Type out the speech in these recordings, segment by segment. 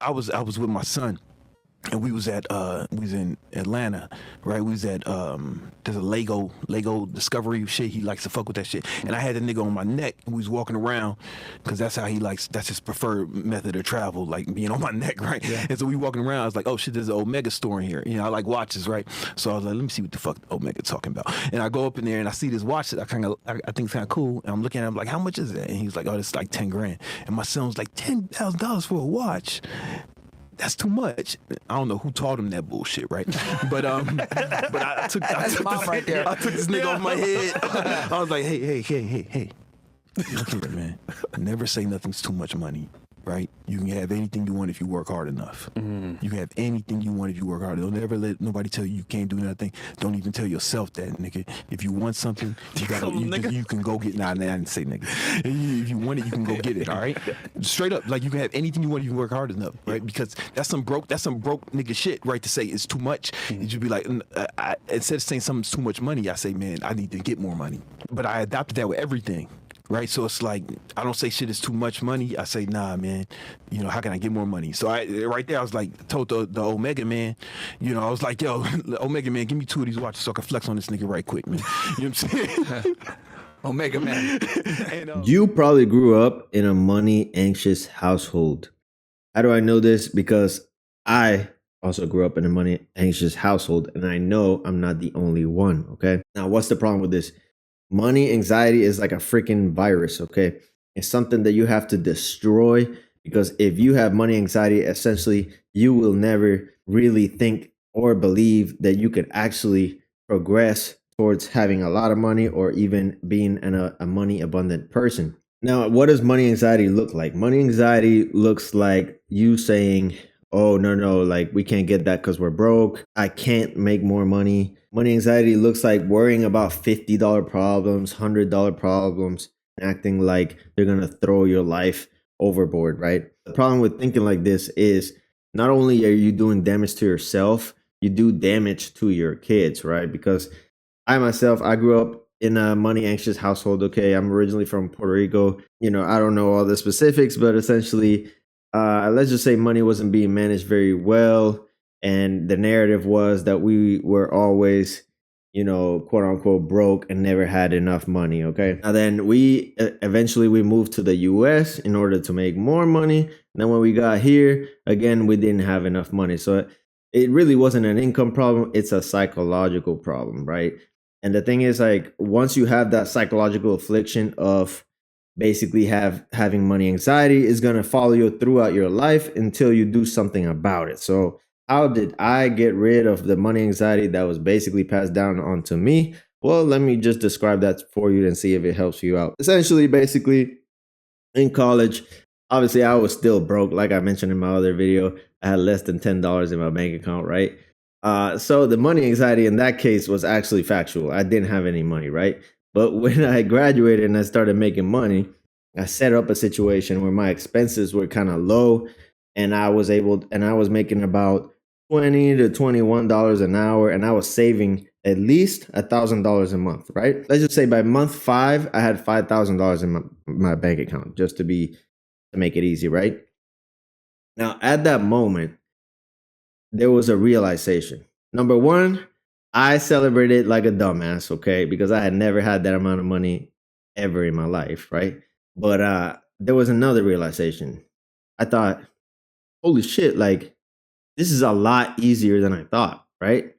I was with my son, and we was in Atlanta, right? We was at there's a Lego Discovery shit. He likes to fuck with that shit. And I had the nigga on my neck, and we was walking around because that's how he likes. That's his preferred method of travel, like being on my neck, right? Yeah. And so we walking around. I was like, oh shit, there's an Omega store in here. You know, I like watches, right? So I was like, let me see what the fuck Omega talking about. And I go up in there and I see this watch that I think is kind of cool. And I'm looking at him like, how much is that? And he's like, oh, it's like 10 grand. And my son was like, $10,000 for a watch. That's too much. I don't know who taught him that bullshit, right? But I took mom right there. I took this nigga off my head. I was like, hey. Look here, man. Never say nothing's too much money, right? You can have anything you want if you work hard enough. You can have anything you want if you work hard. Don't ever let nobody tell you can't do nothing. Don't even tell yourself that, nigga. If you want something, you can go get. Nah, I didn't say nigga. If you want it, you can go get it. All right, straight up. Like you can have anything you want if you work hard enough, right? Because that's some broke nigga shit, right? To say it's too much, you should be like, instead of saying something's too much money, I say, man, I need to get more money. But I adopted that with everything. Right, so it's like I don't say shit is too much money. I say, nah, man. You know, how can I get more money? So right there, I was like, told the Omega man. You know, I was like, yo, Omega man, give me 2 of these watches so I can flex on this nigga right quick, man. You know what I'm saying? Omega man. And, You probably grew up in a money anxious household. How do I know this? Because I also grew up in a money anxious household, and I know I'm not the only one. Okay. Now, what's the problem with this? Money anxiety is like a freaking virus. Okay. It's something that you have to destroy, because if you have money anxiety, essentially, you will never really think or believe that you could actually progress towards having a lot of money or even being a money abundant person. Now, what does money anxiety look like? Money anxiety looks like you saying, oh, no, like we can't get that because we're broke. I can't make more money. Money anxiety looks like worrying about $50 problems, $100 problems, and acting like they're going to throw your life overboard, right? The problem with thinking like this is not only are you doing damage to yourself, you do damage to your kids, right? Because I grew up in a money anxious household. Okay. I'm originally from Puerto Rico. You know, I don't know all the specifics, but essentially, let's just say money wasn't being managed very well. And the narrative was that we were always, you know, quote unquote broke and never had enough money. Okay. Now then we eventually we moved to the US in order to make more money. And then when we got here, again, we didn't have enough money. So it really wasn't an income problem. It's a psychological problem, right? And the thing is, like, once you have that psychological affliction of basically having money anxiety, is going to follow you throughout your life until you do something about it. So how did I get rid of the money anxiety that was basically passed down onto me? Well, let me just describe that for you and see if it helps you out. Essentially, basically, in college, obviously I was still broke. Like I mentioned in my other video, I had less than $10 in my bank account, right? So the money anxiety in that case was actually factual. I didn't have any money, right? But when I graduated and I started making money, I set up a situation where my expenses were kind of low, and I was making about $20 to $21 an hour, and I was saving at least $1,000 a month, right? Let's just say by month 5, I had $5,000 in my bank account, just to make it easy, right? Now, at that moment, there was a realization. Number one, I celebrated like a dumbass, okay, because I had never had that amount of money ever in my life, right? But there was another realization. I thought, holy shit, like this is a lot easier than I thought, right?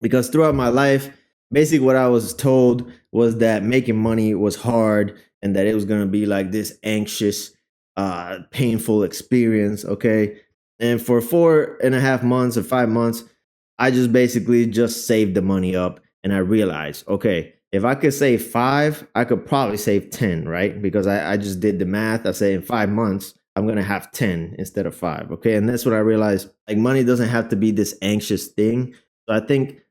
Because throughout my life, basically what I was told was that making money was hard and that it was going to be like this anxious, painful experience, okay? And for 4.5 months or 5 months, I just basically just saved the money up, and I realized, okay, if I could save 5, I could probably save 10, right? Because I just did the math. I say in 5 months, I'm going to have 10 instead of 5. Okay. And that's what I realized. Like, money doesn't have to be this anxious thing. So I think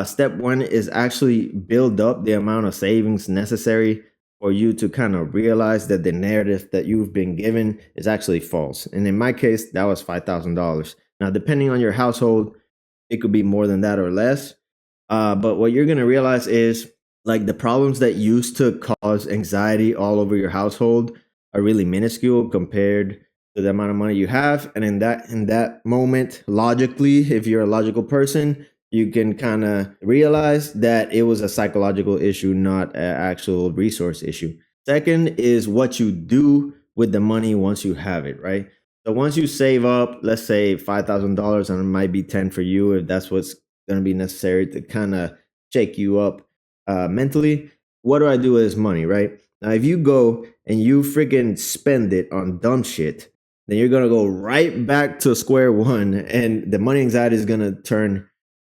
step 1 is actually build up the amount of savings necessary for you to kind of realize that the narrative that you've been given is actually false. And in my case, that was $5,000. Now, depending on your household, it could be more than that or less. But what you're going to realize is, like, the problems that used to cause anxiety all over your household are really minuscule compared to the amount of money you have. And in that moment, logically, if you're a logical person, you can kind of realize that it was a psychological issue, not an actual resource issue. Second is what you do with the money once you have it, right? So once you save up, let's say $5,000, and it might be 10 for you if that's what's going to be necessary to kind of shake you up mentally. What do I do with this money, right? Now, if you go and you freaking spend it on dumb shit, then you're going to go right back to square one, and the money anxiety is going to turn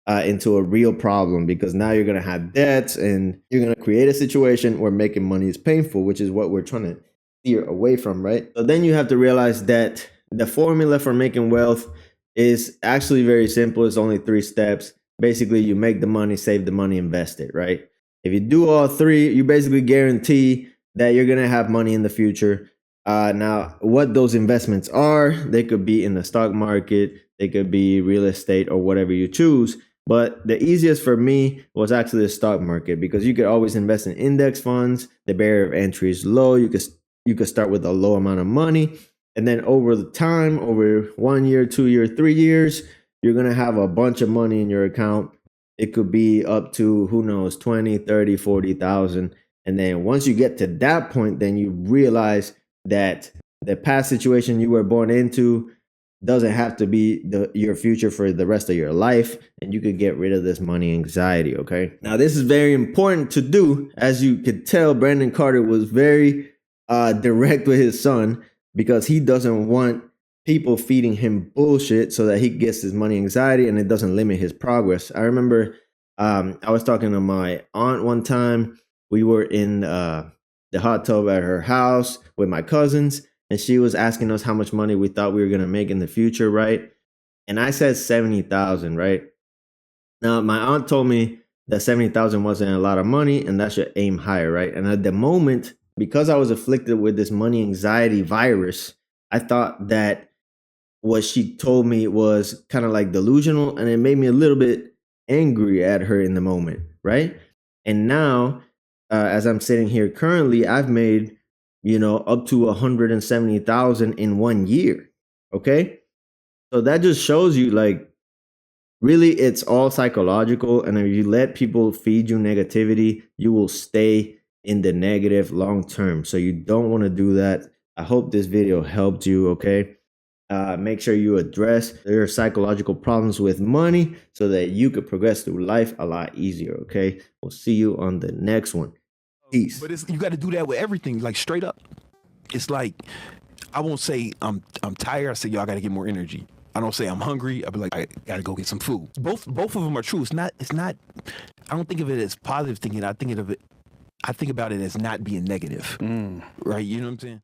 into a real problem, because now you're going to have debts and you're going to create a situation where making money is painful, which is what we're trying to steer away from, right? So then you have to realize that the formula for making wealth is actually very simple. It's only 3 steps. Basically, you make the money, save the money, invest it, right? If you do all 3, you basically guarantee that you're going to have money in the future. Now, what those investments are, they could be in the stock market, they could be real estate, or whatever you choose. But the easiest for me was actually the stock market, because you could always invest in index funds. The barrier of entry is low. You could start with a low amount of money. And then over the time, over 1 year, 2 year, 3 years, you're going to have a bunch of money in your account. It could be up to, who knows, 20, 30, 40,000. And then once you get to that point, then you realize that the past situation you were born into doesn't have to be your future for the rest of your life, and you could get rid of this money anxiety, okay? Now, this is very important to do. As you could tell, Brandon Carter was very direct with his son, because he doesn't want people feeding him bullshit so that he gets his money anxiety and it doesn't limit his progress. I remember I was talking to my aunt one time. We were in the hot tub at her house with my cousins, and she was asking us how much money we thought we were going to make in the future, right? And I said 70,000, right? Now, my aunt told me that 70,000 wasn't a lot of money and that should aim higher, right? And at the moment, because I was afflicted with this money anxiety virus, I thought that what she told me was kind of like delusional, and it made me a little bit angry at her in the moment, right? And now, as I'm sitting here currently, I've made, up to 170,000 in 1 year. Okay. So that just shows you, like, really it's all psychological. And if you let people feed you negativity, you will stay in the negative long term. So you don't want to do that. I hope this video helped you. Okay. Make sure you address your psychological problems with money so that you could progress through life a lot easier. Okay. We'll see you on the next one. Peace. But you got to do that with everything, like straight up. It's like, I won't say I'm tired. I say, yo, I got to get more energy. I don't say I'm hungry. I'll be like, I got to go get some food. Both of them are true. It's not, I don't think of it as positive thinking. I think about it as not being negative. Right? You know what I'm saying?